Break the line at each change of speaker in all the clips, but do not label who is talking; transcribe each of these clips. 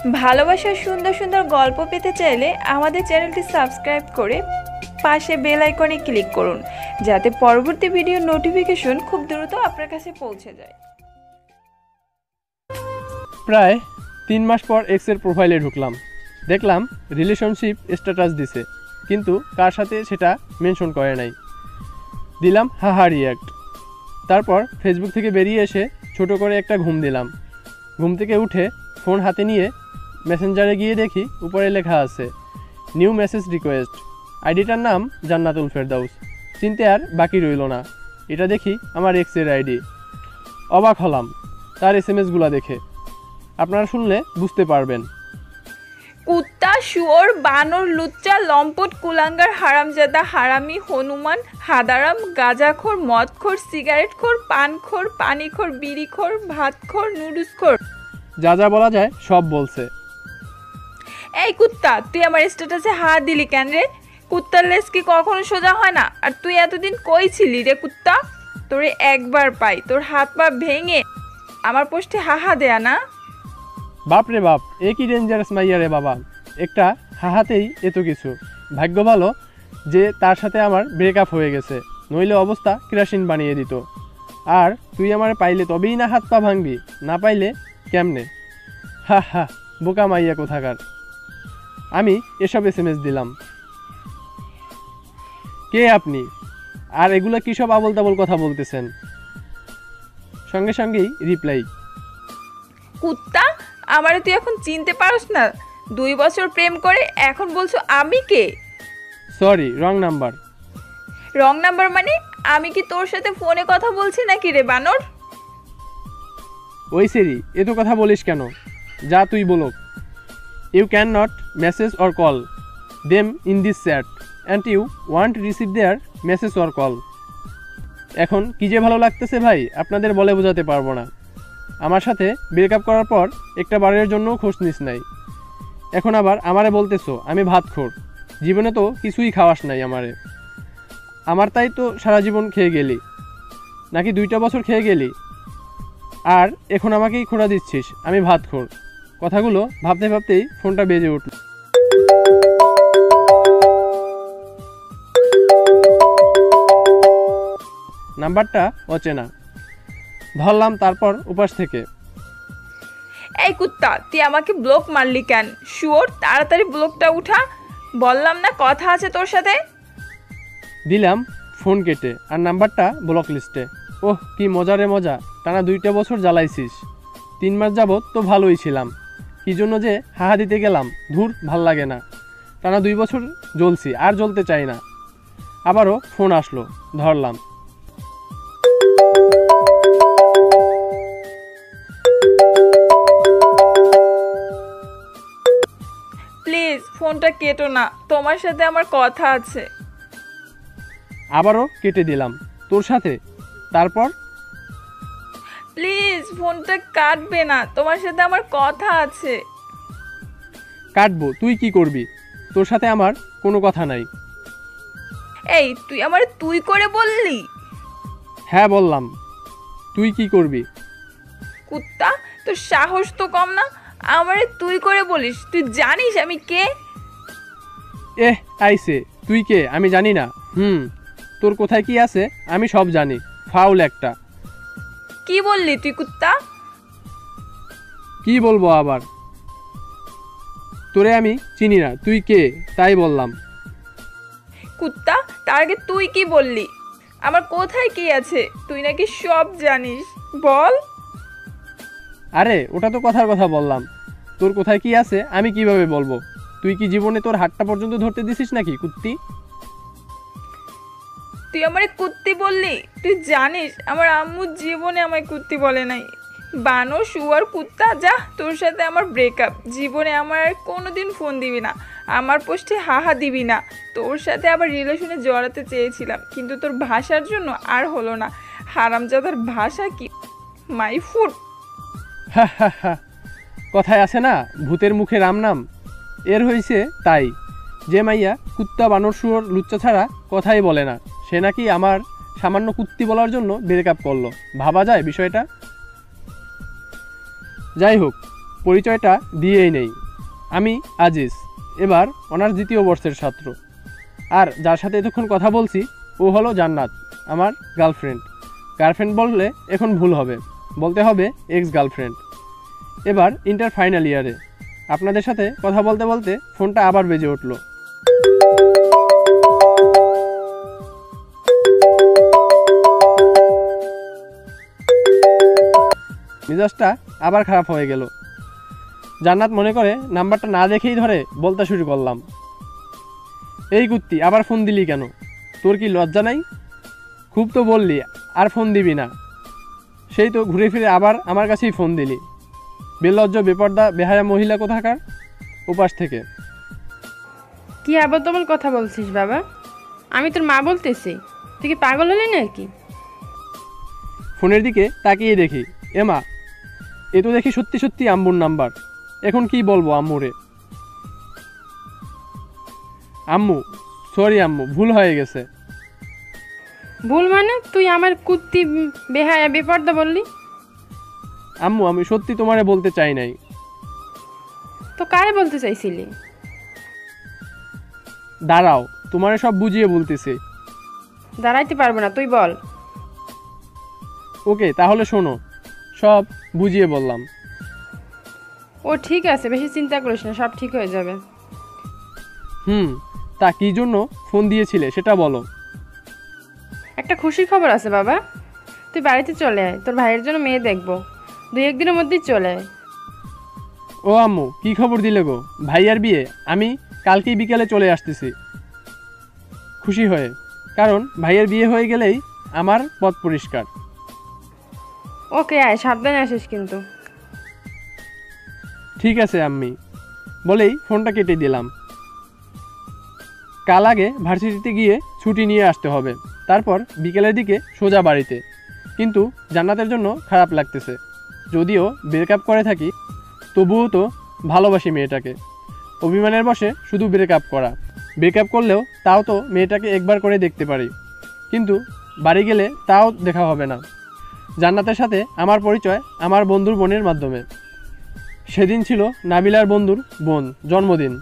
ভালোবাসার সুন্দর সুন্দর গল্প পেতে চাইলে আমাদের চ্যানেলটি সাবস্ক্রাইব করে পাশে বেল আইকনে ক্লিক করুন, যাতে পরবর্তী ভিডিওর নোটিফিকেশন খুব দ্রুত আপনার কাছে পৌঁছে যায়।
প্রায় 3 মাস পর এক্সের প্রোফাইলে ঢুকলাম, দেখলাম রিলেশনশিপ স্ট্যাটাস দিছে, কিন্তু কার সাথে সেটা মেনশন করে নাই। দিলাম হাহা রিয়াক্ট। তারপর ফেসবুক থেকে বেরিয়ে এসে ছোট করে একটা ঘুম দিলাম। ঘুম থেকে উঠে ফোন হাতে নিয়ে মেসেঞ্জারে গিয়ে দেখি উপরে লেখা আছে নিউ মেসেজ রিকোয়েস্ট। আইডিটার নাম জান্নাতুল ফেরদাউস। চিনতে আর বাকি রইল না, এটা দেখি আমার এক্সের আইডি। অবাক হলাম তার SMS-গুলো দেখে, আপনারা শুনলে বুঝতে পারবেন।
কুত্তা, শুয়োর, বানর, লুচ্চা, লম্পট, কুলাঙ্গার, হারামজাদা, হারামি, হনুমান, হাদারাম, গাঁজাখোর, মদখোর, সিগারেটখোর, পানখোর, পানিখোর, বিড়িখোর, ভাতখোর, নুডলসখোর,
যা যা বলা যায় সব বলছে।
এই কুত্তা, তুই আমার স্ট্যাটাসে হাত দিলি কেন রে? কুত্তার লেজ কি কখনো সোজা হয় না? আর তুই এতদিন কই ছিলি রে কুত্তা? তোরে একবার পাই, তোর হাত পা ভেঙে আমার পোস্টে হাহা দেয়া না?
বাপ রে বাপ, এ কি ডেঞ্জারাস মাইয়া রে বাবা। একটা হাহাতেই এত কিছু। ভাগ্য ভালো যে তার সাথে আমার ব্রেকআপ হয়ে গেছে, নইলে অবস্থা কেরাসিন বানিয়ে দিত। আর তুই আমার পাইলে তবেই না হাত পা ভাঙবি, না পাইলে কেমনে? হা হা, বোকা মাইয়া কোথাকার। আমি এসব SMS দিলাম। কে আপনি? আর এগুলো কী সব আবল তাবল কথা বলতেছেন? সঙ্গে সঙ্গেই রিপ্লাই,
কুত্তা, আমারে তুই এখন চিনতে পারস না? 2 বছর প্রেম করে এখন বলছো আমি কে?
Sorry, wrong number.
Wrong number মানে? আমি কি তোর সাথে ফোনে কথা বলছি নাকি রে বানর?
ওই সেরি, এত কথা বলিস কেন? যা তুই বলো। You can not message or call them in this chat and you want receive their message or call. এখন কী যে ভালো লাগতেছে ভাই, আপনাদের বলে বোঝাতে পারবো না। আমার সাথে ব্রেকআপ করার পর একটা বারের জন্যও খোঁজ নিস নাই, এখন আবার আমারে বলতেছো আমি ভাতখোর। জীবনে তো কিছুই খাওয়াস নাই আমারে। আমার তাই তো সারা জীবন খেয়ে গেলি, নাকি 2টা বছর খেয়ে গেলি? আর এখন আমাকেই খোঁড়া দিচ্ছিস আমি ভাতখোর। কথাগুলো ভাবতে ভাবতেই ফোনটা বেজে উঠল। নাম্বারটা অচেনা। ধরলাম তারপর উপাস থেকে।
এই কুত্তা, তুই আমাকে ব্লক মারলি কেন? শুয়োর, তাড়াতাড়ি ব্লকটা উঠা, বললাম না কথা আছে তোর সাথে।
দিলাম ফোন কেটে, আর নাম্বারটা ব্লক লিস্টে। ওহ, কি মজা রে মজা। টানা 2টা বছর জ্বালাইছিস। 3 মাস যাবৎ তো ভালোই ছিলাম, কী জন্য যে হাহা দিতে গেলাম, ধুর, ভাল লাগে না। টানা 2 বছর জ্বলছি, আর জ্বলতে চাই না। আবারও ফোন আসলো, ধরলাম।
প্লিজ ফোনটা কেটো না, তোমার সাথে আমার কথা আছে।
আবারও কেটে দিলাম। তোর সাথে? তারপর?
প্লিজ ফোনটা কাটবে না, তোমার সাথে আমার কথা আছে।
কাটবো, তুই কি করবি? তোর সাথে আমার কোনো কথা নাই।
এই, তুই আমার তুই করে বললি?
হ্যাঁ বললাম। তুই কি করবি?
কুত্তা, তোর সাহস তো কম না, আমারে তুই করে বলিস? তুই জানিস আমি কে?
আইসে, তুই কে আমি জানি না? তোর কোথায় কি আছে আমি সব জানি। ফাউল একটা।
কি বললি তুই কুত্তা?
কি বলবো আবার? তোরে আমি চিনি না, তুই কে তাই বললাম।
কুত্তা, তার আগে তুই কি বললি? আমার কোথায় কি আছে তুই নাকি সব জানিস, বল।
আরে ওটা তো কথার কথা বললাম। তোর কোথায় কি আছে আমি কিভাবে বলবো? তুই কি জীবনে তোর হাতটা পর্যন্ত ধরতে দিছিস নাকি কুত্তি?
তুই আমারে কুত্তি বললি? তুই জানিস আমার আম্মু জীবনে আমায় কুত্তি বলে নাই। বানর, শুয়ার, কুত্তা, যা, তোর সাথে আমার ব্রেকআপ। জীবনে আমার আর কোনোদিন ফোন দিবি না, আমার পোস্টে হাহা দিবি না। তোর সাথে আবার রিলেশনে জড়াতে চেয়েছিলাম, কিন্তু তোর ভাষার জন্য আর হলো না। হারামজাদার ভাষা কি মাই ফুড।
হা হা হা, কথায় আছে না ভূতের মুখে রাম নাম? এর হয়েছে তাই। যে মাইয়া কুত্তা, বানর, শুয়োর, লুচ্চা ছাড়া কথাই বলে না, সে নাকি আমার সামান্য কুত্তি বলার জন্য ব্রেকআপ করলো। ভাবা যায় বিষয়টা? যাই হোক, পরিচয়টা দিয়েই নেই। আমি আজিজ, এবার অনার্স 2য় বর্ষের ছাত্র। আর যার সাথে এতক্ষণ কথা বলছি ও হলো জান্নাত, আমার গার্লফ্রেন্ড। গার্লফ্রেন্ড বললে এখন ভুল হবে, বলতে হবে এক্স গার্লফ্রেন্ড। এবার ইন্টার ফাইনাল ইয়ারে আপনাদের সাথে কথা বলতে বলতে ফোনটা আবার বেজে উঠল। মেজাজটা আবার খারাপ হয়ে গেল। জান্নাত মনে করে নাম্বারটা না দেখেই ধরে বলতে শুরু করলাম, এই কুত্তি আবার ফোন দিলি কেন? তোর কি লজ্জা নাই? খুব তো বললি আর ফোন দিবি না, সেই তো ঘুরে ফিরে আবার আমার কাছেই ফোন দিলি। বেলজ্জ বেপর্দা বেহায়া মহিলা কোথাকার। ওপাশ থেকে,
কি আবার তোমার কথা বলছিস বাবা? আমি তোর মা বলতেছি, তুই কি পাগল হলি নাকি?
ফোনের দিকে তাকিয়ে দেখি, এমা এ তো দেখি সত্যি সত্যি আম্মুর নাম্বার। এখন কি বলবো আম্মুরে? আম্মু সরি আম্মু, ভুল হয়ে গেছে।
ভুল মানে? তুই আমার কুত্তি বেহায়া বেপর্দা বললি?
আম্মু আমি সত্যি তোমারে বলতে চাই নাই।
তো কারে বলতে চাইছিলি?
দাঁড়াও, তোমারে সব বুঝিয়ে বলতেছি।
দাঁড়াইতে পারবো না, তুই বল।
ওকে তাহলে শোনো, সব বুঝিয়ে বললাম।
ও ঠিক আছে, বেশি চিন্তা করিস না, সব ঠিক হয়ে যাবে।
তা কি জন্য ফোন দিয়েছিলে সেটা বলো।
একটা খুশির খবর আছে বাবা, তুই বাড়িতে চলে আয়, তোর ভাইয়ের জন্য মেয়ে দেখবো, 2-1 দিনের মধ্যেই চলে আয়।
ও আম্মু কি খবর দিলে গো? ভাইয়ার বিয়ে? আমি কালকেই বিকেলে চলে আসতেছি খুশি হয়ে, কারণ ভাইয়ের বিয়ে হয়ে গেলেই আমার পথ পরিষ্কার।
ওকে আয়, সাবধানে আসিস কিন্তু।
ঠিক আছে আম্মি বলেই ফোনটা কেটে দিলাম। কাল আগে ভার্সিটিতে গিয়ে ছুটি নিয়ে আসতে হবে, তারপর বিকেলের দিকে সোজা বাড়িতে। কিন্তু জান্নাতের জন্য খারাপ লাগতেছে, যদিও ব্রেকআপ করে থাকি তবুও তো ভালোবাসি মেয়েটাকে। অভিমানের বশে শুধু ব্রেকআপ করা। ব্রেকআপ করলেও তাও তো মেয়েটাকে একবার করে দেখতে পারি, কিন্তু বাড়ি গেলে তাও দেখা হবে না। জান্নাতের সাথে আমার পরিচয় আমার বন্ধুর বোনের মাধ্যমে। সেদিন ছিল নাবিলার বন্ধুর বোন জন্মদিন,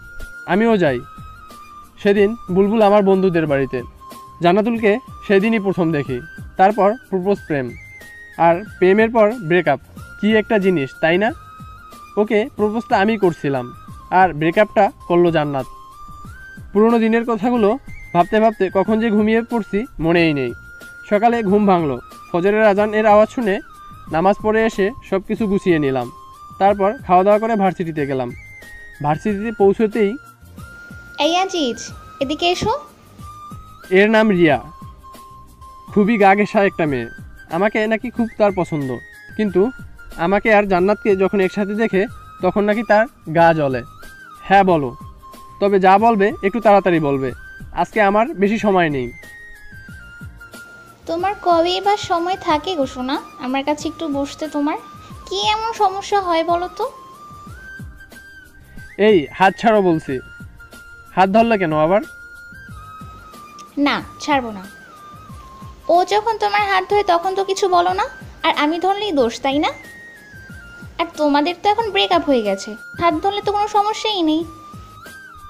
আমিও যাই। সেদিন বুলবুল আমার বন্ধুদের বাড়িতে। জান্নাতুলকে সেদিনই প্রথম দেখি, তারপর প্রপোজ প্রেম, আর প্রেমের পর ব্রেকআপ। কি একটা জিনিস তাই না? ওকে প্রপোজটা আমি করছিলাম, আর ব্রেকআপটা করলো জান্নাত। পুরনো দিনের কথাগুলো ভাবতে ভাবতে কখন যে ঘুমিয়ে পড়ছি মনেই নেই। সকালে ঘুম ভাঙলো, ফজরের আজানের আওয়াজ শুনে নামাজ পড়ে এসে সব কিছু গুছিয়ে নিলাম। তারপর খাওয়া দাওয়া করে ভার্সিটিতে গেলাম। ভার্সিটিতে পৌঁছতেই,
এই আজিজ এদিকে এসো।
এর নাম রিয়া, খুবই গা ঘেঁষা একটা মেয়ে। আমাকে নাকি খুব তার পছন্দ, কিন্তু আমাকে আর জান্নাতকে যখন একসাথে দেখে তখন নাকি তার গা জ্বলে। হ্যাঁ বলো, তবে যা বলবে একটু তাড়াতাড়ি বলবে, আজকে আমার বেশি সময় নেই।
তোমার কবে বা সময় থাকে গো সোনা আমার কাছে একটু বসতে? তোমার কি এমন সমস্যা হয় বলো তো?
এই হাত ছাড়ো বলছি। হাত ধরলে কেন আবার?
না ছাড়বো না। ও যখন তোমার হাত ধরে তখন তো কিছু বলো না, আর আমি ধরলেই দোষ, তাই না? আর তোমাদের তো এখন ব্রেকআপ হয়ে গেছে, হাত ধরলে তো কোনো সমস্যাই নেই।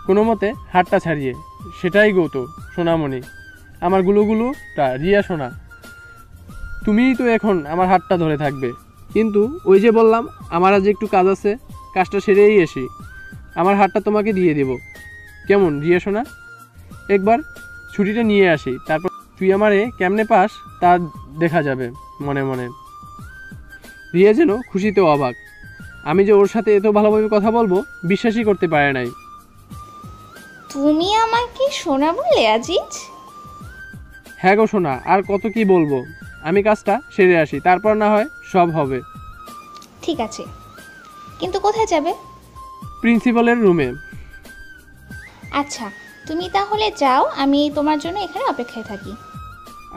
কোনো মতে হাতটা ছাড়িয়ে, সেটাই গো তো সোনামণি, আমার গুলোগুলোটা রিয়া সোনা। তুমিই তো এখন আমার হাতটা ধরে থাকবে। কিন্তু ওই যে বললাম আমার আজ একটু কাজ আছে, কাজটা সেরেই আসি, আমার হাতটা তোমাকে দিয়ে দেব। কেমন রিয়া সোনা? একবার ছুটিটা নিয়ে আসি, তারপর তুই আমারে কেমনে পাস তা দেখা যাবে মনে মনে। রিয়া যেন খুশিতে অবাক। আমি যে ওর সাথে এত ভালোভাবে কথা বলবো বিশ্বাসই করতে পারে নাই।
তুমি আমাকে সোনা বললে আজিজ?
হ্যাঁ গো সোনা, আর কত কি বলবো। আমি কাজটা সেরে আসি, তারপর না হয় সব হবে।
ঠিক আছে, কিন্তু কোথায় যাবে?
প্রিন্সিপালের রুমে।
আচ্ছা তুমি তাহলে যাও, আমি তোমার জন্য এখানে অপেক্ষায় থাকি।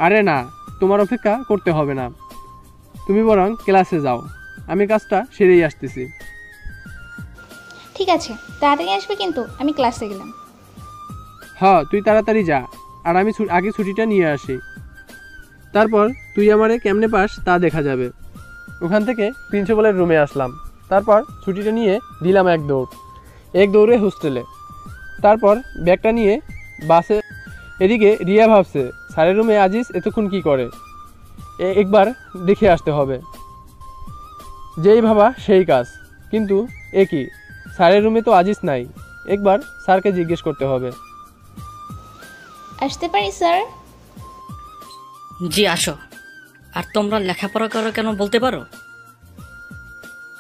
আরে না, তোমার অপেক্ষা করতে হবে না, তুমি বরং ক্লাসে যাও, আমি কাজটা সেরেই আসতেছি।
ঠিক আছে, তাড়াতাড়ি আসবে কিন্তু, আমি ক্লাসে গেলাম।
হ্যাঁ তুই তাড়াতাড়ি যা, আর আমি আগে ছুটিটা নিয়ে আসি, তারপর তুই আমারে কেমনে পাস তা দেখা যাবে। ওখান থেকে প্রিন্সিপালের রুমে আসলাম। তারপর ছুটিটা নিয়ে দিলাম এক দৌড়ে হোস্টেলে। তারপর ব্যাগটা নিয়ে বাসে। এদিকে রিয়া ভাবছে স্যারের রুমে আজিজ এতক্ষণ কি করে, একবার দেখে আসতে হবে। যেই ভাবা সেই কাজ, কিন্তু কি স্যারের রুমে তো আজিজ নাই, একবার স্যারকে জিজ্ঞেস করতে হবে।
আসতে পারি স্যার?
জি আসো। আর তোমরা লেখাপড়া করো কেন বলতে পারো?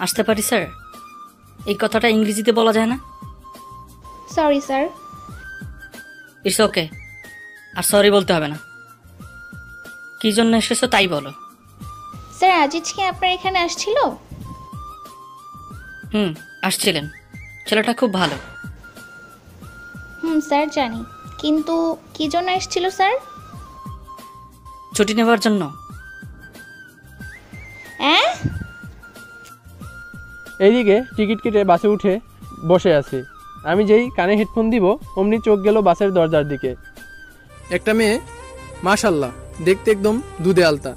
আসতে পারি স্যার, এই কথাটা ইংরেজিতে বলা যায় না?
Sorry sir.
ইটস ওকে, আর সরি বলতে হবে না। কী জন্য এসেছো তাই বলো।
স্যার আজিজ কি আপনার এখানে আসছিল?
আসছিলেন। ছেলেটা খুব ভালো।
স্যার জানি, কিন্তু কি জন্য এসেছিল স্যার?
ছুটি নেওয়ার জন্য।
এইদিকে টিকিট কেটে বাসে উঠে বসে আছি। আমি যেই কানে হেডফোন দিব অমনি চোখ গেল বাসের দরজার দিকে। একটা মেয়ে, মাশাল্লাহ, দেখতে একদম দুধে আলতা।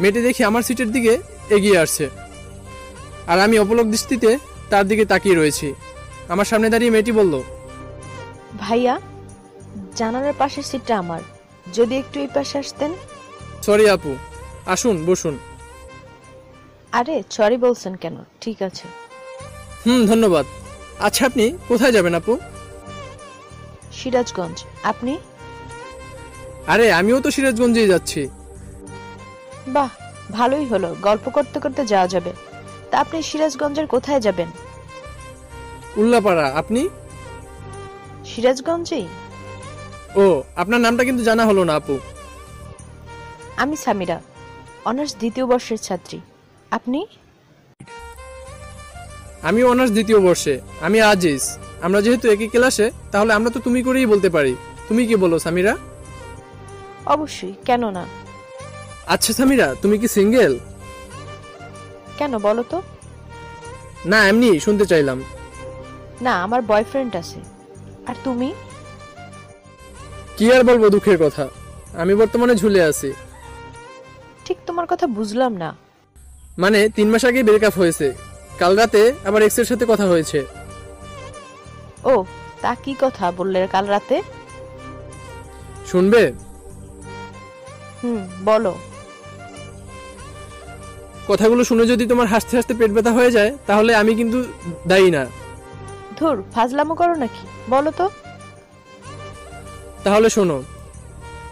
মেয়েটি দেখি আমার সিটের দিকে এগিয়ে আসছে, আর আমি অপলক দৃষ্টিতে তার দিকে তাকিয়ে রয়েছি। আমার সামনে দাঁড়িয়ে মেয়েটি বলল,
ভাইয়া, জানালার পাশের সিটটা আমার, যদি একটু এই পাশে আসতেন।
সরি আপু, আসুন বসুন।
আরে সরি বলছেন কেন, ঠিক আছে।
ধন্যবাদ। আচ্ছা আপনি কোথায় যাবেন আপু?
সিরাজগঞ্জ। আপনি?
আরে আমিও তো সিরাজগঞ্জেই যাচ্ছি।
বাহ, ভালোই হলো, গল্প করতে করতে যাওয়া যাবে। তা আপনি সিরাজগঞ্জের কোথায় যাবেন?
উল্লাপাড়া। আপনি?
সিরাজগঞ্জেই।
ও, আপনার নামটা কিন্তু জানা হলো না আপু।
আমি সামিরা, অনার্স দ্বিতীয় বর্ষের ছাত্রী। আপনি?
আমি অনার্স দ্বিতীয় বর্ষে। আমি আজিজ। আমরা যেহেতু একই ক্লাসে, তাহলে আমরা তো তুমি করেই বলতে পারি। তুমি কি বলো সামিরা?
অবশ্যই, কেন না।
আচ্ছা সামিরা, তুমি কি সিঙ্গেল?
কেন বলো তো?
না, এমনি শুনতে চাইলাম।
না, আমার বয়ফ্রেন্ড আছে। আর তুমি?
কি আর বলবো, দুঃখের কথা, আমি বর্তমানে ঝুলে আছি।
ঠিক তোমার কথা বুঝলাম না।
মানে 3 মাস আগে ব্রেকআপ হয়েছে, কাল রাতে আবার এক্সের সাথে কথা হয়েছে।
ও, তা কি কথা বললে কাল রাতে?
শুনবে?
বলো।
কথাগুলো শুনে যদি তোমার হাসতে হাসতে পেট ব্যথা হয়ে যায়, তাহলে আমি কিন্তু দায়ী না।
ধুর, ফাজলামো করো নাকি, বলো তো।
তাহলে শোনো,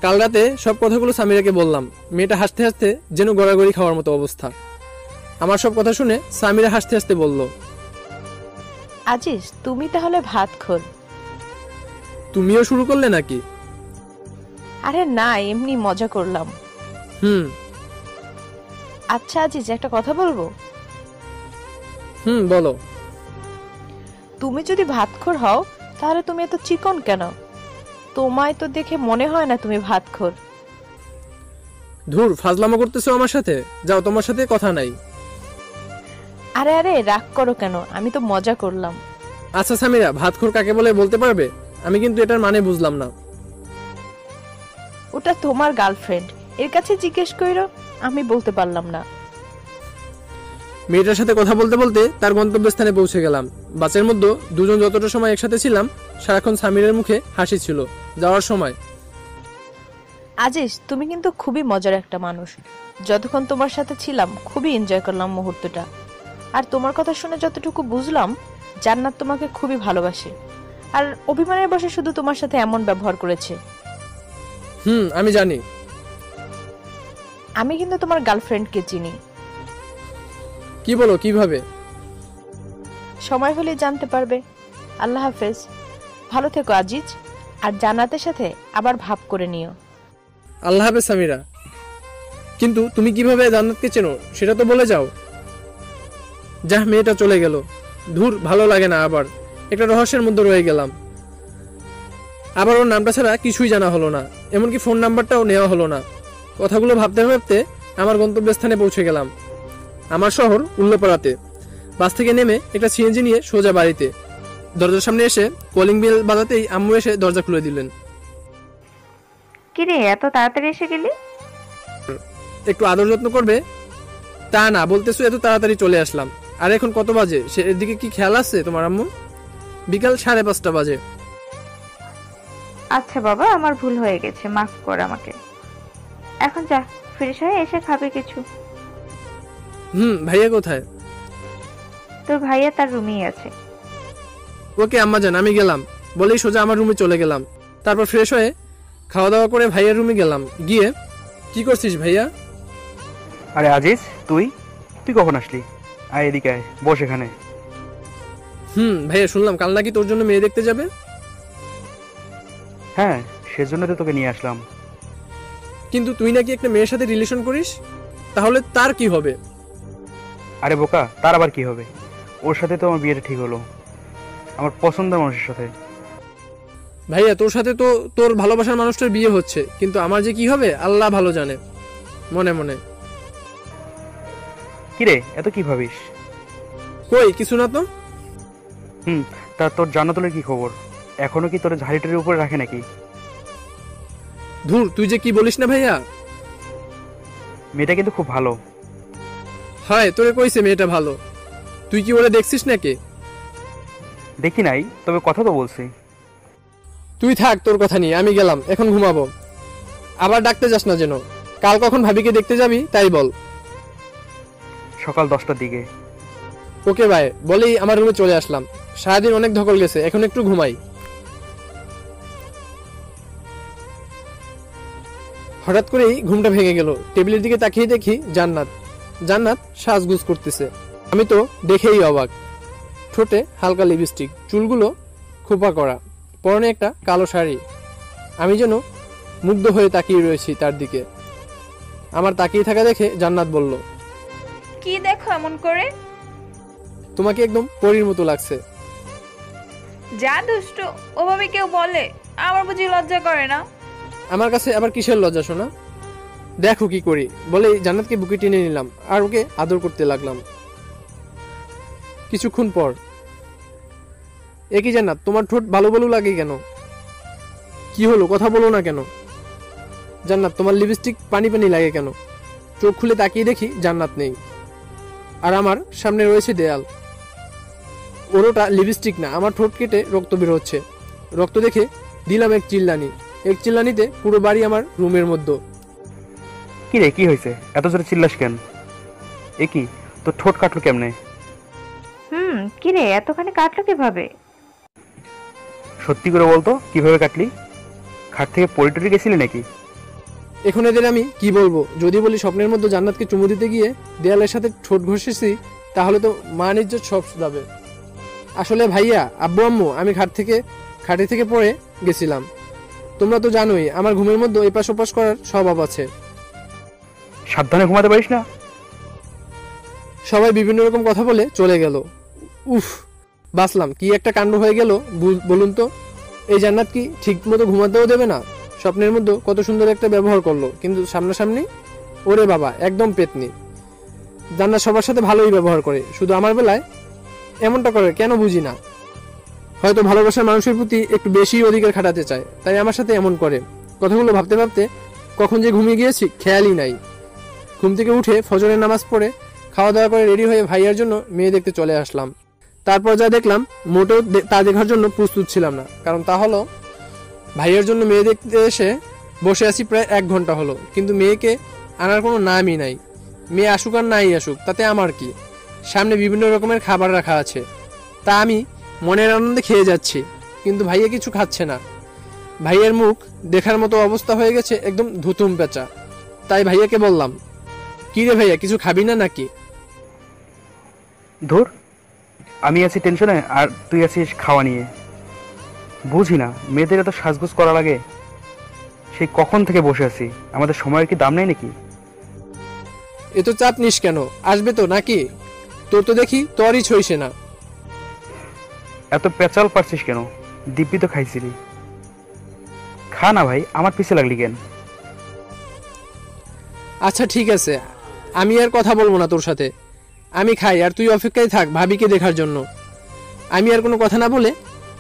কাল রাতে সব কথাগুলো সামিরাকে বললাম। মেয়েটা হাসতে হাসতে যেন গড়াগড়ি খাওয়ার মতো অবস্থা। আমার সব কথা শুনে সামিরা হাসতে হাসতে বলল,
আজিজ, তুমি তাহলে ভাত খোর।
তুমিও শুরু করলে নাকি?
আরে না, এমনি মজা করলাম। আচ্ছা আজিজ, একটা কথা বলবো।
বলো।
তুমি যদি ভাতখোর হও, তাহলে তুমি এত চিকন কেন? তোমায় তো দেখে মনে হয় না তুমি ভাতখোর।
ধুর, ফাজলামো করতেছো আমার সাথে? যাও, তোমার সাথে কথা নাই।
আরে আরে, রাগ করো কেন, আমি তো মজা করলাম।
আচ্ছা সামিরা, ভাতখোর কাকে বলে বলতে পারবে? আমি কিন্তু এটার মানে বুঝলাম না।
ওটা তোমার গার্লফ্রেন্ড, এর কাছে জিজ্ঞেস কইরো, আমি বলতে পারলাম না।
মেয়েটার সাথে কথা বলতে বলতে তার গন্তব্যস্থানে পৌঁছে গেলাম। বাসের মধ্যে দুজন যতটা সময় একসাথে ছিলাম, সারাক্ষণ সামিরের মুখে হাসি ছিল। যাওয়ার সময়,
আজিজ, তুমি কিন্তু খুবই মজার একটা মানুষ। যতক্ষণ তোমার সাথে ছিলাম খুবই এনজয় করলাম মুহূর্তটা। আর তোমার কথা শুনে যতটুকু বুঝলাম, জান্নাত তোমাকে খুবই ভালোবাসে, আর অভিমানের বশে শুধু তোমার সাথে এমন ব্যবহার করেছে।
আমি জানি।
আমি কিন্তু তোমার গার্লফ্রেন্ডকে চিনি।
কি বলো, কিভাবে?
সময় হলে জানতে পারবে। আল্লাহ হাফেজ, ভালো থেকো আজিজ, আর জান্নাতের সাথে আবার ভাব করে নিও।
আল্লাহ হাফেজ সামিরা। কিন্তু তুমি কিভাবে জান্নাতকে চেনো সেটা তো বলে যাও। যাহ, মেয়েটা চলে গেল। ধুর, ভালো লাগে না, আবার একটা রহস্যের মধ্যে রয়ে গেলাম। আবার ওর নামটা ছাড়া কিছুই জানা হলো না, এমনকি ফোন নাম্বারটাও নেওয়া হলো না। কথাগুলো ভাবতে ভাবতে আমার গন্তব্যস্থানে পৌঁছে গেলাম। আমার শহর উল্লাপাড়াতে। বাস থেকে নেমে একটা সিএনজি নিয়ে সোজা বাড়িতে। দরজার সামনে এসে কলিং বেল বাজাতেই আম্মু এসে দরজা খুলে দিলেন।
কিরে, এত তাড়াতাড়ি এসে গেলি?
একটু আদর যত্ন করবে? তা না, বলতেছো এত তাড়াতাড়ি চলে আসলাম। আর এখন কত বাজে সেদিকে দিকে কি খেয়াল আছে তোমার আম্মু? বিকাল 5:30 বাজে।
আচ্ছা বাবা, আমার ভুল হয়ে গেছে, মাফ কর আমাকে। এখন যা, ফ্রেশ হয়ে এসে খাবে কিছু।
ভাইয়া কোথায়?
তোর ভাইয়া তার রুমেই আছে।
ওকে আম্মা জান, আমি গেলাম বলেই সোজা আমার রুমে চলে গেলাম। তারপর ফ্রেশ হয়ে খাওয়া দাওয়া করে ভাইয়ার রুমে গেলাম। গিয়ে কি করছিস ভাইয়া?
আরে আজিজ, তুই কখন আসলি? আয় এদিকে আয়, বস এখানে।
ভাইয়া শুনলাম কাল নাকি তোর জন্য মেয়ে দেখতে যাবে।
হ্যাঁ, সেজন্য তো তোকে নিয়ে আসলাম।
কিন্তু তুই নাকি একটা মেয়ের সাথে রিলেশন করিস, তাহলে তার কি হবে?
আরে বোকা, তার আবার কি হবে? ওর সাথে তো আমার বিয়েটা ঠিক হলো, আমার পছন্দের মানুষের সাথে।
ভাইয়া তোর সাথে তো তোর ভালোবাসার মানুষটার বিয়ে হচ্ছে, কিন্তু আমার যে কি হবে আল্লাহ ভালো জানে। মনে মনে
কিরে, এত কি ভাবিস?
কই কিছু না তো।
তা তোর জান্নাতুলের কি খবর? এখনো কি তোর ঝাড়িটারির উপরে রাখে নাকি?
ধুর, তুই যে কি বলিস না ভাইয়া।
মেয়েটা কিন্তু খুব ভালো।
হয় তোরে কইছে মেয়েটা ভালো, তুই কি ওরে দেখছিস নাকি?
দেখি নাই, তবে কথা তো বলছি।
তুই থাক তোর কথা নিয়ে, আমি গেলাম, এখন ঘুমাবো। আবার ডাকতে যাস না যেন। কাল কখন ভাবিকে দেখতে যাবি তাই বল।
সকাল 10টার দিকে।
ওকে ভাই বলেই আমার রুমে চলে আসলাম। সারাদিন অনেক ধকল গেছে, এখন একটু ঘুমাই। হঠাৎ করেই ঘুমটা ভেঙে গেল। টেবিলের দিকে তাকিয়ে দেখি জান্নাত সাজগুজ করতেছে। আমি তো দেখেই অবাক। ঠোঁটে হালকা লিপস্টিক, চুলগুলো খোপা করা, পরনে একটা কালো শাড়ি। আমি যেন মুগ্ধ হয়ে তাকিয়ে রয়েছি তার দিকে। আমার তাকিয়ে থাকা দেখে জান্নাত বলল,
কি দেখো এমন করে?
তোমাকে একদম পরীর মতো লাগছে।
যা দুষ্ট, ওভাবে কেউ বলে? আমার বুঝি লজ্জা করে না?
আমার কাছে আবার কিসের লজ্জা শোনা? দেখো কি করি বলেই জান্নাতকে বুকে টেনে নিলাম আর ওকে আদর করতে লাগলাম। কিছুক্ষণ পর, একই জান্নাত, তোমার ঠোঁট ভালো ভালো লাগে কেন? কি হলো, কথা বলো না কেন? জান্নাত, তোমার লিপস্টিক পানি পানি লাগে কেন? চোখ খুলে তাকিয়ে দেখি জান্নাত নেই, আর আমার সামনে রয়েছে দেয়াল। ওটা লিপস্টিক না, আমার ঠোঁট কেটে রক্ত বের হচ্ছে। রক্ত দেখে দিলাম এক চিল্লানিতে পুরো বাড়ি আমার রুমের মধ্যে।
কি রে, কি হয়েছে? এত জোরে চিল্লাস কেন? এ কি, তোর ঠোঁট কাটলো কেমনে?
কি রে, এতখানি কাটলো কিভাবে?
সত্যি করে বলতো, কিভাবে কাটলি? খাট থেকে পড়ে গেছিলি নাকি?
এখন এদের আমি কি বলবো? যদি বলি স্বপ্নের মধ্যে জান্নাতকে চুমু দিতে গিয়ে দেয়ালের সাথে ঠোঁট ঘষেছি, তাহলে তো মান ইজ্জত সব যাবে। আসলে ভাইয়া, আব্বু আম্মু, আমি খাটে থেকে পড়ে গেছিলাম। তোমরা তো জানোই আমার ঘুমের মধ্যে এপাশ ওপাশ করার স্বভাব আছে।
সাবধানে ঘুমাতে পারিস না?
সবাই বিভিন্ন রকম কথা বলে চলে গেল। উফ, বাঁচলাম। কি একটা কাণ্ড হয়ে গেল বলুন তো। এই জান্নাত কি ঠিক মতো ঘুমাতেও দেবে না? স্বপ্নের মধ্যে কত সুন্দর একটা ব্যবহার করলো, কিন্তু সামনাসামনি ওরে বাবা, একদম পেতনি। জান্নাত সবার সাথে ভালোই ব্যবহার করে, শুধু আমার বেলায় এমনটা করে কেন বুঝি না। হয়তো ভালোবাসার মানুষের প্রতি একটু বেশি অধিকার খাটাতে চায়, তাই আমার সাথে এমন করে। কথাগুলো ভাবতে ভাবতে কখন যে ঘুমিয়ে গিয়েছি খেয়ালই নাই। ঘুম থেকে উঠে ফজরের নামাজ পড়ে খাওয়া দাওয়া করে রেডি হয়ে ভাইয়ার জন্য মেয়ে দেখতে চলে আসলাম। তারপর যা দেখলাম, মোটেও তা দেখার জন্য প্রস্তুত ছিলাম না। কারণ তা হলো, ভাইয়ার জন্য মেয়ে দেখতে এসে বসে আছি প্রায় 1 ঘন্টা হলো, কিন্তু মেয়েকে আনার কোনো নামই নাই। মেয়ে আসুক আর নাই আসুক তাতে আমার কি? সামনে বিভিন্ন রকমের খাবার রাখা আছে, তা আমি মনের আনন্দে খেয়ে যাচ্ছি, কিন্তু ভাইয়া কিছু খাচ্ছে না। ভাইয়ের মুখ দেখার মতো অবস্থা হয়ে গেছে, একদম ধুতুম পেঁচা। তাই ভাইয়াকে বললাম, কি রে ভাইয়া, কিছু খাবি না নাকি?
ধুর, আমি আছি টেনশনে আর তুই আছিস খাওয়া নিয়ে। বুঝি না, মেয়েদের এত সাজগোজ করা লাগে। সেই কখন থেকে বসে আছি, আমাদের সময়ের কি দাম নেই নাকি?
এত চাপ নিস কেন, আসবে তো নাকি? তোর তো দেখি তোরই ছইছে না।
এত পেঁচাল পারছিস কেন? দিব্যি তো খাইছিলি। খা না ভাই, আমার পিছে লাগলি কেন?
আচ্ছা ঠিক আছে, আমি আর কথা বলবো না তোর সাথে। আমি খাই আর তুই অপেক্ষায় থাক ভাবিকে দেখার জন্য। আমি আর কোনো কথা না বলে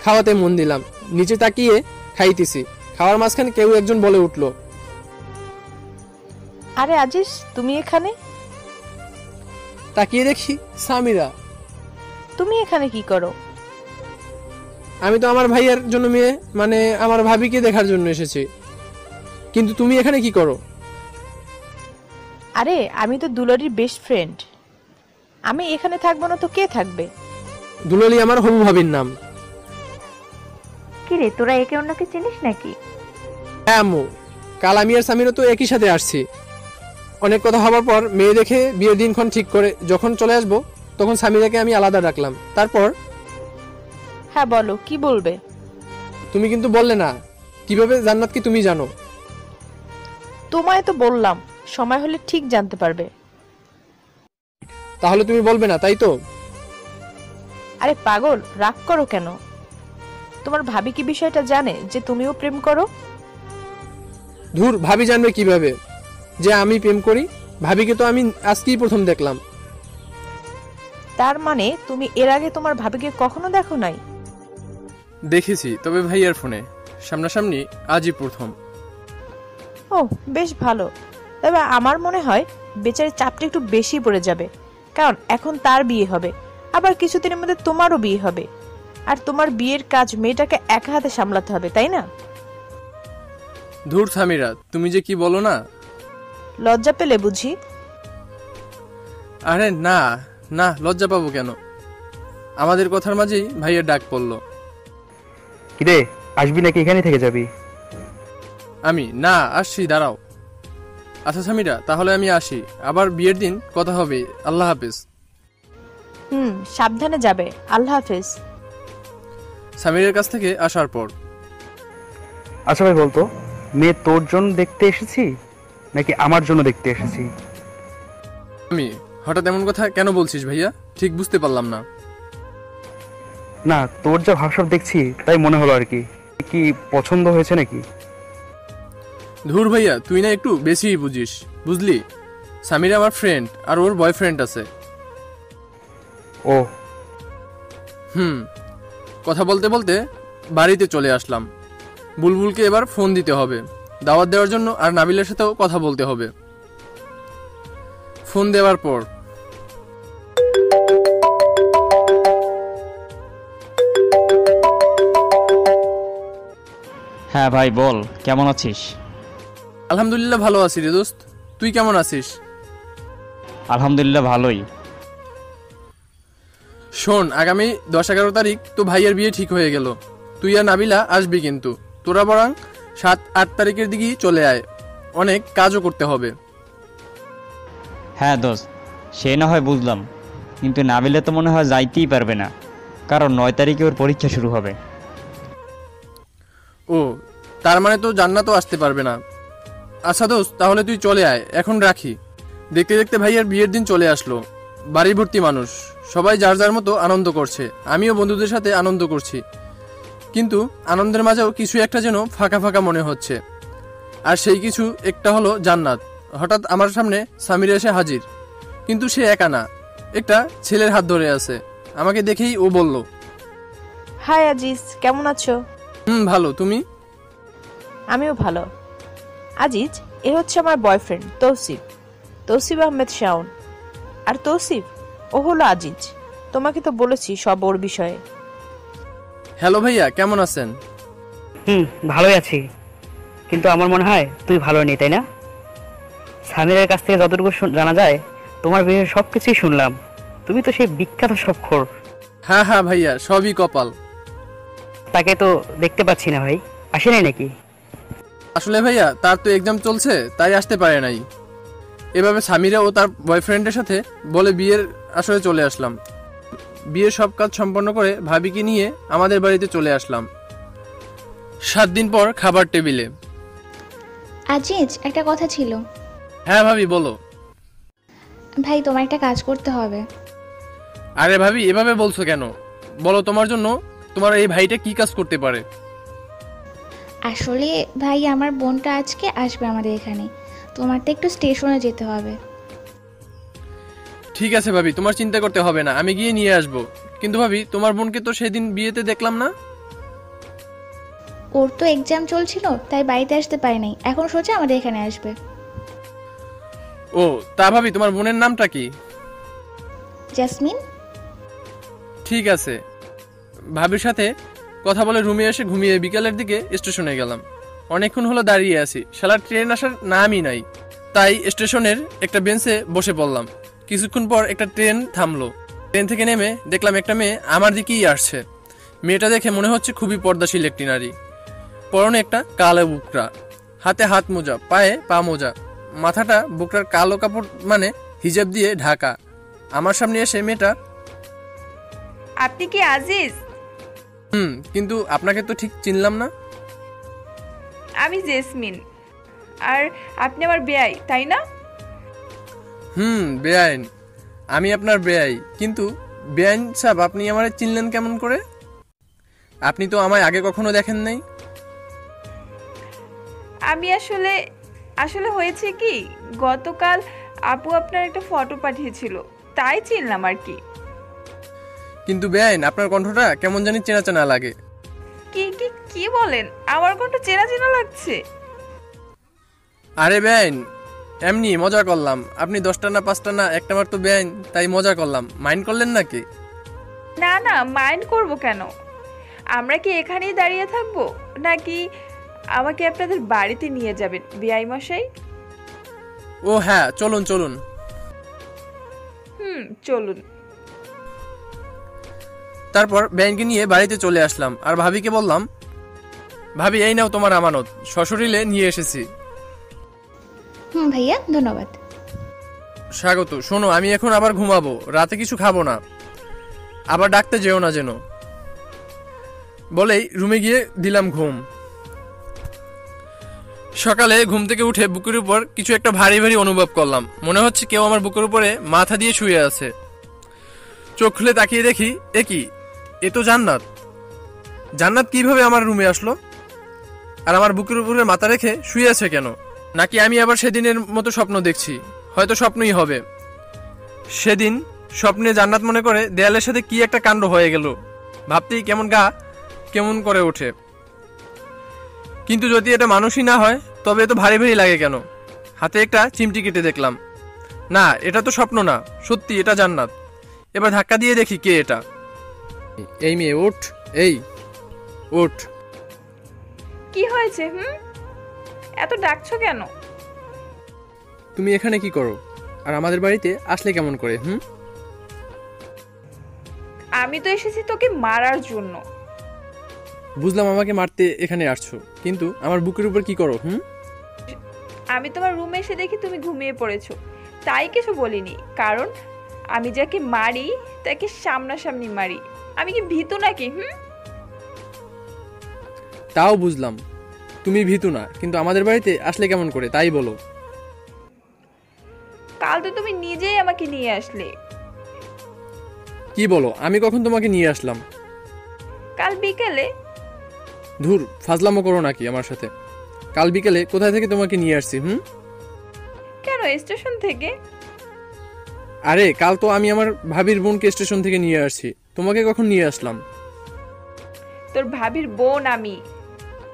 খাওয়াতে মন দিলাম। নিচে তাকিয়ে খাইতেছি। খাওয়ার মাঝখানে কেউ একজন বলে উঠলো,
আরে আজিজ, তুমি এখানে?
তাকিয়ে দেখি সামিরা।
তুমি এখানে কি করো?
আমি তো আমার ভাইয়ের জন্য মেয়ে মানে আমার ভাবিকে দেখার জন্য এসেছি, কিন্তু তুমি এখানে কি করো?
আরে আমি তো দুলারির বেস্ট ফ্রেন্ড। আমি এখানে থাকবো না তো কে থাকবে?
দুলালি আমার হবু ভাবির নাম।
কি রে, তোরা একে অন্যকে চিনিস নাকি?
হ্যাঁ আম্মু, কাল আমি আর সামিরও তো একই সাথে আসছি। অনেক কথা হবার পর মেয়ে দেখে বিয়ের দিনক্ষণ ঠিক করে যখন চলে আসবো তখন সামিরাকে আমি আলাদা রাখলাম। তারপর
হ্যাঁ বলো, কি বলবে?
তুমি কিন্তু বললে না কিভাবে জান্নাত কি তুমি জানো।
তোমায় তো বললাম সময় হলে ঠিক জানতে পারবে।
তাহলে তুমি বলবে না, তাই তো?
আরে পাগল, রাগ করো কেন? তোমার ভাবি কি বিষয়টা জানে যে তুমিও প্রেম করো?
ধুর, ভাবি জানবে কিভাবে যে আমি প্রেম করি? ভাবিকে তো আমি আজকেই প্রথম দেখলাম।
তার মানে তুমি এর আগে তোমার ভাবিকে কখনো দেখো নাই?
দেখেছি, তবে ভাইয়ার ফোনে, সামনাসামনি আজই প্রথম।
ও বেশ ভালো। তবে আমার মনে হয় বেচারি চাপটা একটু বেশি পড়ে যাবে, কারণ এখন তার বিয়ে হবে, আবার কিছুদিনের মধ্যে তোমারও বিয়ে হবে, আর তোমার বিয়ের কাজ মেয়েটাকে একা হাতে সামলাতে হবে, তাই না?
ধুর সামিরা, তুমি যে কি বলো না।
লজ্জা পেলে বুঝি?
আরে না না, লজ্জা পাবো কেন? আমাদের কথার মাঝেই ভাইয়ের ডাক পড়লো।
কিরে, আসবি নাকি এখানে থেকে যাবি?
আমি না, আসছি, দাঁড়াও। আচ্ছা সামিরা, তাহলে আমি আসি, আবার বিয়ের দিন কথা হবে। আল্লাহ হাফেজ।
সাবধানে যাবে। আল্লাহ হাফেজ।
সামিরের কাছ থেকে আসার পর
আচ্ছা ভাই বলতো, মেয়ে তোর জন্য দেখতে এসেছি নাকি আমার জন্য দেখতে এসেছি?
আমি হঠাৎ এমন কথা কেন বলছিস ভাইয়া? ঠিক বুঝতে পারলাম না।
না, তোর যা ভাবসাব দেখছি তাই মনে হলো আর কি। কি পছন্দ হয়েছে নাকি?
ধুর ভাইয়া, তুই না একটু বেশিই বুঝিস, বুঝলি? সামিরা আমার ফ্রেন্ড, আর ওর বয়ফ্রেন্ড আছে।
ও
কথা বলতে বলতে বাড়িতে চলে আসলাম। বুলবুলকে এবার ফোন দিতে হবে দাওয়াত দেওয়ার জন্য, আর নাবিলের সাথেও কথা বলতে হবে। ফোন দেওয়ার পর
হ্যাঁ ভাই বল, কেমন আছিস?
আলহামদুলিল্লাহ ভালো আছি রে দোস্ত, তুই কেমন আছিস?
আলহামদুলিল্লাহ ভালোই।
শোন, আগামী 10-11 তারিখ তো ভাইয়ের বিয়ে ঠিক হয়ে গেল। তুই আর নাবিলা আসবি, কিন্তু তোরা বরং 7-8 তারিখের দিকেই চলে আয়, অনেক কাজও করতে হবে।
হ্যাঁ দোস্ত, সে না হয় বুঝলাম, কিন্তু নাবিলে তো মনে হয় যাইতেই পারবে না, কারণ 9 তারিখে ওর পরীক্ষা শুরু হবে।
ও, তার মানে তো জান্নাতও আসতে পারবে না। আচ্ছা দোস্ত, তাহলে তুই চলে আয়, এখন রাখি। দেখতে দেখতে ভাইয়ের বিয়ের দিন চলে আসলো। বাড়ি ভর্তি মানুষ, সবাই যার যার মতো আনন্দ করছে। আমিও বন্ধুদের সাথে আনন্দ করছি, কিন্তু আনন্দের মাঝেও কিছু একটা যেন ফাঁকা ফাঁকা মনে হচ্ছে। আর সেই কিছু একটা হলো জান্নাত। হঠাৎ আমার সামনে সামিরা এসে হাজির, কিন্তু সে একা না, একটা ছেলের হাত ধরে আছে। আমাকে দেখেই ও বলল,
হাই আজিজ, কেমন আছো?
ভালো, তুমি?
আমিও ভালো। আজিজ, এ হচ্ছে আমার বয়ফ্রেন্ড তৌসিফ, তৌসিফ আহমেদ শাওন। আর তৌসিফ, ও হলো আজিজ। তোমাকে তো বলেছি সব ওর বিষয়ে।
হ্যালো ভাইয়া, কেমন আছেন?
ভালোই আছি, কিন্তু আমার মনে হয় তুই ভালো নেই, তাই না? সামিরের কাছ থেকে যতটুকু জানা যায়, তোমার বিষয়ে সবকিছুই শুনলাম। তুমি তো সেই বিখ্যাত সবখোর।
হ্যাঁ হ্যাঁ ভাইয়া, সবই কপাল।
তাকে তো দেখতে পাচ্ছি না ভাই, আসেনি নাকি?
আসলে ভাইয়া, তার তো এক্সাম চলছে, তাই আসতে পারে নাই। এভাবে সামিরা ও তার বয়ফ্রেন্ডের সাথে বলে বিয়ের আসরে চলে আসলাম। বিয়ের সব কাজ সম্পন্ন করে ভাবিকে নিয়ে আমাদের বাড়িতে চলে আসলাম। 7 দিন পর খাবার টেবিলে।
আজিজ, একটা কথা ছিল।
হ্যাঁ ভাবি, বলো।
ভাই, তোমার একটা কাজ করতে হবে।
আরে ভাবি, এভাবে বলছো কেন? বলো, তোমার জন্য তোমার এই ভাইটা কি কাজ করতে পারে?
আসলে ভাই, আমার বোনটা আজকে আসবে আমাদের এখানে, তোমার তো একটু স্টেশনে যেতে হবে।
ঠিক আছে ভাবি, তোমার চিন্তা করতে হবে না, আমি গিয়ে নিয়ে আসবো। কিন্তু ভাবি, তোমার বোনকে তো সেদিন বিয়েতে দেখলাম না।
ওর তো এক্সাম চলছিল, তাই বাড়িতে আসতে পারে নাই, এখন সোজা আমাদের এখানে আসবে।
ও, তা ভাবি, তোমার বোনের নামটা কি?
জাসমিন।
ঠিক আছে। ভাবির সাথে কথা বলে রুমে এসে ঘুমিয়ে বিকালের দিকে স্টেশনে গেলাম। অনেকক্ষণ হলো দাঁড়িয়ে আছি, শালার ট্রেন আসার নামই নাই। তাই স্টেশনের একটা বেঞ্চে বসে পড়লাম। কিছুক্ষণ পর একটা ট্রেন থামলো। ট্রেন থেকে নেমে দেখলাম একটা মেয়ে আমার দিকেই আসছে। মেয়েটা দেখে মনে হচ্ছে খুবই পর্দাশীল একটি নারী। পরনে একটা কালো বুকরা, হাতে হাত মোজা, পায়ে পা মোজা, মাথাটা বুকরার কালো কাপড় মানে হিজাব দিয়ে ঢাকা। আমার সামনে এসে মেয়েটা,
আপনি কি আজিজ?
কিন্তু আপনাকে তো ঠিক চিনলাম না।
আমি জেসমিন। আর আপনি আমার বেয়াই, তাই না?
বেআইন। আমি আপনার বেআই। কিন্তু বেআইন সাহেব, আপনি আমারে চিনলেন কেমন করে? আপনি তো আমায় আগে কখনো দেখেন নাই।
আমি আসলে হয়েছে কি, গতকাল আপু আপনার একটা ফটো পাঠিয়েছিল, তাই চিনলাম আর কি।
কিন্তু বেআইন, আপনার কণ্ঠটা কেমন জানি চেনা চেনা লাগে।
কি কি কি বলেন? আমার কণ্ঠ চেনা চেনা লাগছে?
আরে বেআইন, এমনি মজা করলাম। আপনি 10টা না 5টা না একটা মার তো বেআইন, তাই মজা করলাম। মাইন্ড করলেন নাকি?
না না, মাইন্ড করব কেন? আমরা কি এখানেই দাঁড়িয়ে থাকবো, নাকি আমাকে আপনাদের বাড়িতে নিয়ে যাবেন বিআই মশাই?
ও হ্যাঁ, চলুন চলুন।
চলুন।
তারপর বেআইনকে নিয়ে বাড়িতে চলে আসলাম আর ভাবিকে বললাম, ভাবি এই নাও তোমার আমানত, সশরীরে নিয়ে এসেছি।
ভাইয়া, ধন্যবাদ।
স্বাগত। শোনো, আমি এখন আবার ঘুমাবো, রাতে কিছু খাবো না, আবার ডাকতে যেও না যেন। বলেই রুমে গিয়ে দিলাম ঘুম। সকালে ঘুম থেকে উঠে বুকের উপর কিছু একটা ভারী ভারী অনুভব করলাম। মনে হচ্ছে কেউ আমার বুকের উপরে মাথা দিয়ে শুয়ে আছে। চোখ খুলে তাকিয়ে দেখি, এ তো জান্নাত। জান্নাত কিভাবে আমার রুমে আসলো আর আমার বুকের উপরে মাথা রেখে শুয়ে আছে কেন? নাকি আমি আবার সেদিনের মতো স্বপ্ন দেখছি? হয়তো স্বপ্নই হবে। সেদিন স্বপ্নে জান্নাত মনে করে দেয়ালের সাথে কি একটা কাণ্ড হয়ে গেল, ভাবতেই কেমন গা কেমন করে ওঠে। কিন্তু যদি এটা মানুষই না হয়, তবে এত ভারী ভারী লাগে কেন? হাতে একটা চিমটি কেটে দেখলাম, না এটা তো স্বপ্ন না, সত্যি এটা জান্নাত। এবার ধাক্কা দিয়ে দেখি কে এটা। এই মেয়ে, ওঠ, এই ওঠ।
কি হয়েছে? এত ডাকছো কেন?
তুমি এখানে কি করো আর আমাদের বাড়িতে আসলে কেমন করে?
আমি তো এসেছি তোকে মারার জন্য।
বুঝলাম আমাকে মারতে এখানে আসছো, কিন্তু আমার বুকের উপর কি করো?
আমি তোমার রুমে এসে দেখি তুমি ঘুমিয়ে পড়েছো, তাই কিছু বলিনি। কারণ আমি যাকে মারি তাকে সামনাসামনি মারি। আমি কি ভীতু নাকি?
তাও বুঝলাম তুমি ভীতু না, কিন্তু আমাদের বাড়িতে আসলে কেমন করে তাই বলো।
কাল তো তুমি নিজেই আমাকে নিয়ে আসলে।
কি বলো? আমি কখন তোমাকে নিয়ে আসলাম?
কাল বিকেলে।
ধুর, ফাজলামো করো নাকি আমার সাথে? কাল বিকেলে কোথায় থেকে তোমাকে নিয়ে আসছি?
কেন, স্টেশন থেকে।
আরে কাল তো আমি আমার ভাবির বোনকে স্টেশন থেকে নিয়ে আসছি, তোমাকে কখন নিয়ে আসলাম?
তোর ভাবির বোন আমি।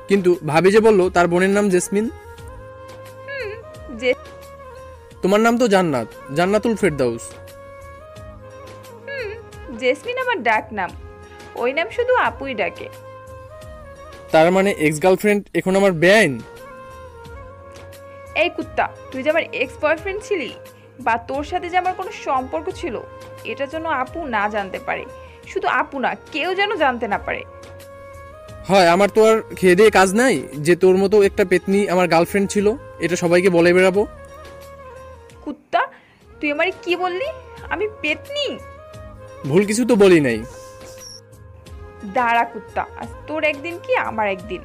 কিন্তু ভাবি যে বললো তার বোনের নাম জেসমিন। তোমার নাম তো জান্নাত, জান্নাতুল ফেরদাউস।
জেসমিন আমার ডাক নাম, ওই নাম শুধু আপুই ডাকে।
তার মানে এক্স গার্লফ্রেন্ড এখন আমার বেআইন?
এই কুত্তা, তুই যে আমার এক্স বয়ফ্রেন্ড ছিলি বা তোর সাথে যে আমার কোনো সম্পর্ক ছিল, এটা যেন আপু না জানতে পারে। শুধু আপু না, কেউ যেন জানতে না পারে।
হয়, আমার তো আর খেয়ে দিয়ে কাজ নাই যে তোর মতো একটা পেতনি আমার গার্লফ্রেন্ড ছিল এটা সবাইকে বলে বেড়াবো।
কুত্তা, তুই আমারে কি বললি? আমি পেতনি?
ভুল কিছু তো বলি নাই।
দাঁড়া কুত্তা, আজ তোর একদিন কি আমার একদিন।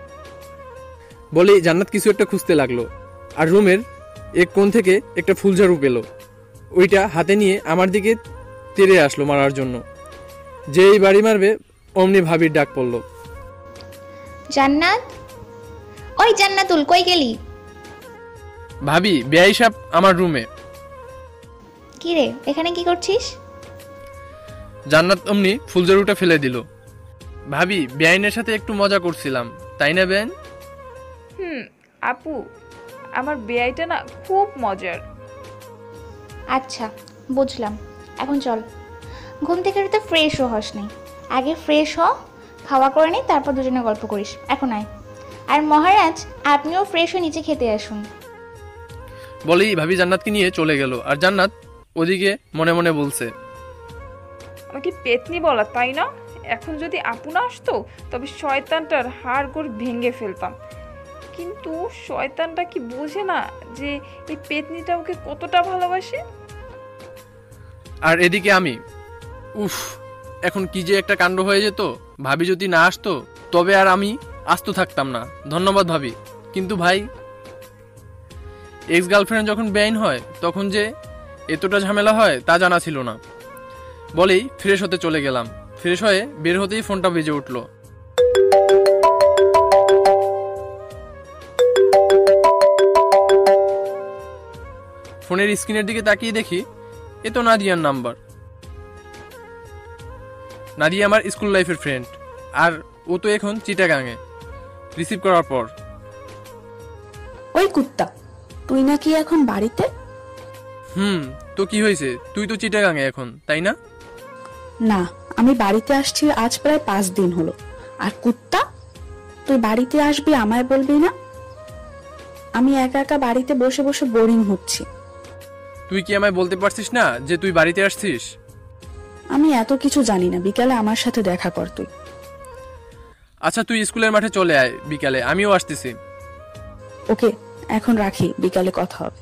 বলেই জান্নাত কিছু একটা খুঁজতে লাগলো আর রুমের এক কোণ থেকে একটা ফুলঝাড়ু পেল। ওইটা হাতে নিয়ে আমার দিকে তেড়ে আসলো মারার জন্য। যেই বাড়ি মারবে অমনি ভাবির ডাক পড়লো,
জান্নাত, ওই জান্নাতুল, কই গেলি?
ভাবি, বেআই সাহেব আমার রুমে।
কি রে, এখানে কি করছিস?
জান্নাত অমনি ফুলঝাড়ুটা ফেলে দিল। ভাবি, বেআইনের সাথে একটু মজা করছিলাম, তাই না বেআইন?
আপু, আমার বেআইটা না খুব মজার।
আচ্ছা, বুঝলাম। এখন চল, ঘুম থেকে উঠে ফ্রেশও হস নাই। আগে ফ্রেশ হ, খাওয়া করে নি, তারপর দুজনে গল্প করিস। এখন আয়। আর মহারাজ, আপনিও ফ্রেশ হয়ে নিচে খেতে আসুন।
বলেই ভাবি জান্নাতকে নিয়ে চলে গেল। আর জান্নাত ওদিকে মনে মনে বলছে,
আমাকে পেতনি বলা, তাই না? এখন যদি আপু না আসতো তবে শয়তানটার হাড় গোড় ভেঙে ফেলতাম। কিন্তু শয়তানটা কি বোঝে না যে এই পেতনিটা ওকে কতটা ভালোবাসে?
আর এদিকে আমি, উফ, এখন কি যে একটা কাণ্ড হয়ে যেত। ভাবি যদি না আসতো তবে আর আমি আস্ত থাকতাম না। ধন্যবাদ ভাবি। কিন্তু ভাই, এক্স গার্লফ্রেন্ড যখন বেআইন হয় তখন যে এতটা ঝামেলা হয় তা জানা ছিল না। বলেই ফ্রেশ হতে চলে গেলাম। ফ্রেশ হয়ে বের হতেই ফোনটা বেজে উঠল। ফোনের স্ক্রিনের দিকে তাকিয়ে দেখি এ তো নাদিয়ার নাম্বার। নাদিয়া আমার স্কুল লাইফের ফ্রেন্ড, আর ও তো এখন চিটাগাঙে। রিসিভ করার পর,
ওই কুত্তা, তুই নাকি এখন বাড়িতে?
তো কি হয়েছে? তুই তো চিটাগাঙে এখন, তাই না?
না, আমি বাড়িতে আসছি আজ প্রায় 5 দিন হলো। আর কুত্তা, তুই বাড়িতে আসবি আমায় বলবি না? আমি একা একা বাড়িতে বসে বসে বোরিং হচ্ছি।
তুই কি আমায় বলতে পারছিস না যে তুই বাড়িতে আসছিস?
আমি এত কিছু জানি না, বিকালে আমার সাথে দেখা কর তুই।
আচ্ছা, তুই স্কুলের মাঠে চলে আয় বিকালে, আমিও আসতেছি।
ওকে, এখন রাখি, বিকালে কথা হবে।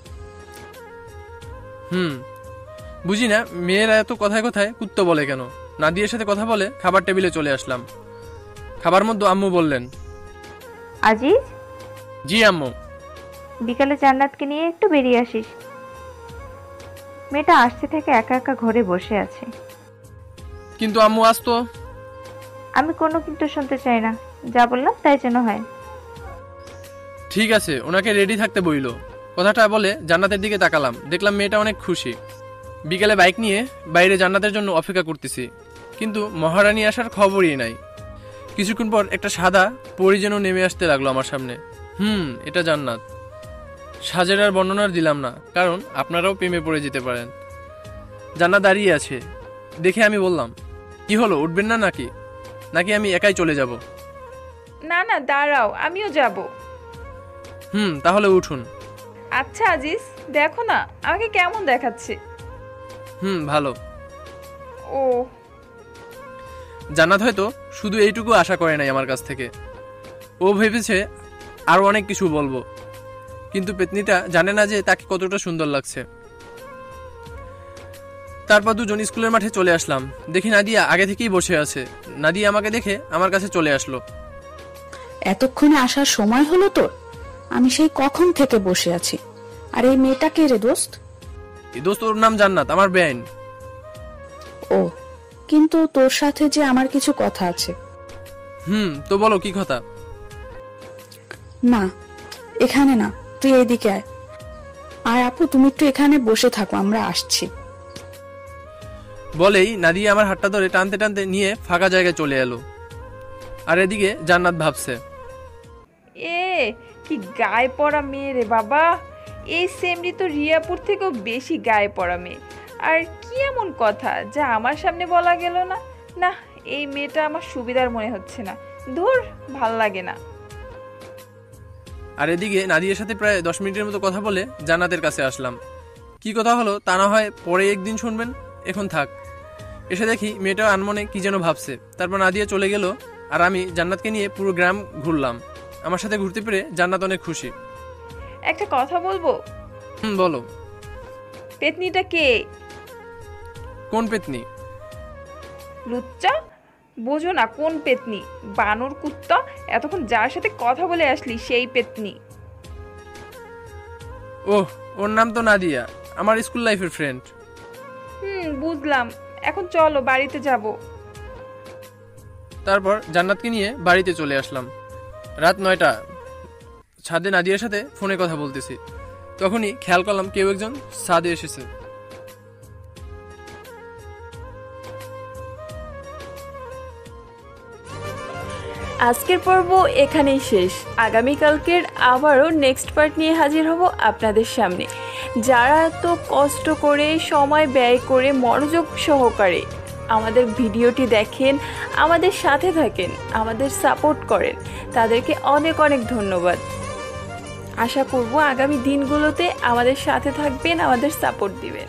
বুঝি না মেয়েরা এত কথায় কথায় কুত্তা বলে কেন। নাদিয়ার সাথে কথা বলে খাবার টেবিলে চলে আসলাম। খাবার মধ্যে আম্মু বললেন,
আজিজ,
জি আম্মু।
বিকালে জান্নাতকে নিয়ে একটু বেরিয়ে আসিস। মেয়েটা আসছে থেকে একা একা ঘরে বসে আছে।
কিন্তু আম্মু, আজ তো।
আমি কোনো কিন্তু শুনতে চাই না, যা বললাম তাই যেন হয়।
ঠিক আছে, ওনাকে রেডি থাকতে বইল। কথাটা বলে জান্নাতের দিকে তাকালাম, দেখলাম মেয়েটা অনেক খুশি। বিকেলে বাইক নিয়ে বাইরে জান্নাতের জন্য অপেক্ষা করতেছি, কিন্তু মহারানী আসার খবরই নাই। কিছুক্ষণ পর একটা সাদা পরি যেন নেমে আসতে লাগলো আমার সামনে। এটা জান্নাত। সাজের আর বর্ণনার দিলাম না, কারণ আপনারাও প্রেমে পড়ে যেতে পারেন। জান্নাত দাঁড়িয়ে আছে দেখে আমি বললাম, কি হলো, উঠবেন না নাকি? নাকি আমি একাই চলে যাব?
না না, দাঁড়াও, আমিও যাব।
তাহলে উঠুন।
আচ্ছা আজিজ, দেখো না আমাকে কেমন দেখাচ্ছে।
ভালো।
ও,
জান্নাত হয়তো শুধু এইটুকু আশা করে নাই আমার কাছ থেকে। ও ভেবেছে আরো অনেক কিছু বলবো, কিন্তু পেতনিটা জানে না যে তাকে কতটা সুন্দর লাগছে। তারপর দুজন স্কুলের মাঠে চলে আসলাম। দেখি নাদিয়া আগে থেকেই বসে আছে। নাদিয়া আমাকে দেখে আমার কাছে চলে আসলো।
এতক্ষণে আসার সময় হলো তোর? আমি সেই কখন থেকে বসে আছি। আর এই মেয়েটা কে রে দোস্ত?
দোস্ত, ওর নাম জান্নাত, আমার বেআইন।
ও, কিন্তু তোর সাথে যে আমার কিছু কথা আছে।
তো বলো, কি কথা?
না, এখানে না, তুই এইদিকে আয়। আর আপু, তুমি একটু এখানে বসে থাকো, আমরা আসছি।
বলেই নাদিয়া আমার হাতটা ধরে টানতে টানতে নিয়ে ফাঁকা জায়গায় চলে এলো। আর এদিকে জান্নাত ভাবছে,
এ কি গায়ে পড়া মেয়ে রে বাবা। এই সেমরি তো রিয়াপুর থেকেও বেশি গায়ে পড়া মেয়ে। আর কি এমন কথা যা আমার সামনে বলা গেল না? না, এই মেয়েটা আমার সুবিধার মনে হচ্ছে না। ধুর, ভাল লাগে না।
আর এদিকে নাদিয়ার সাথে প্রায় 10 মিনিটের মতো কথা বলে জান্নাতের কাছে আসলাম। কি কথা হলো তা না হয় পরে একদিন শুনবেন, এখন থাক। এসে দেখি মেয়েটা আনমনে কি যেন ভাবছে। তারপর নাদিয়া চলে গেল, আর আমি জান্নাতকে নিয়ে পুরো গ্রাম ঘুরলাম। আমার সাথে ঘুরতে পেরে জান্নাত অনেক খুশি।
একটা কথা বলবো?
বলো।
পেতনিটা কে?
কোন পেতনি?
লুচ্চা, বোঝো না কোন পেতনি? বানর কুত্তা, এতক্ষণ যার সাথে কথা বলে আসলি সেই পেতনি।
ওহ, ওর নাম তো নাদিয়া, আমার স্কুল লাইফের ফ্রেন্ড।
বুঝলাম। এখন চলো, বাড়িতে যাব।
তারপর জান্নাতকে নিয়ে বাড়িতে চলে আসলাম। রাত 9টা। ছাদে নাদিয়ার সাথে ফোনে কথা বলতেছি, তখনই খেয়াল করলাম কেউ একজন ছাদে এসেছে।
আজকের পর্ব এখানেই শেষ। আগামীকালকের আবারও নেক্সট পার্ট নিয়ে হাজির হব আপনাদের সামনে। যারা এত কষ্ট করে, সময় ব্যয় করে, মনোযোগ সহকারে আমাদের ভিডিওটি দেখেন, আমাদের সাথে থাকেন, আমাদের সাপোর্ট করেন, তাদেরকে অনেক অনেক ধন্যবাদ। আশা করব আগামী দিনগুলোতে আমাদের সাথে থাকবেন, আমাদের সাপোর্ট দিবেন।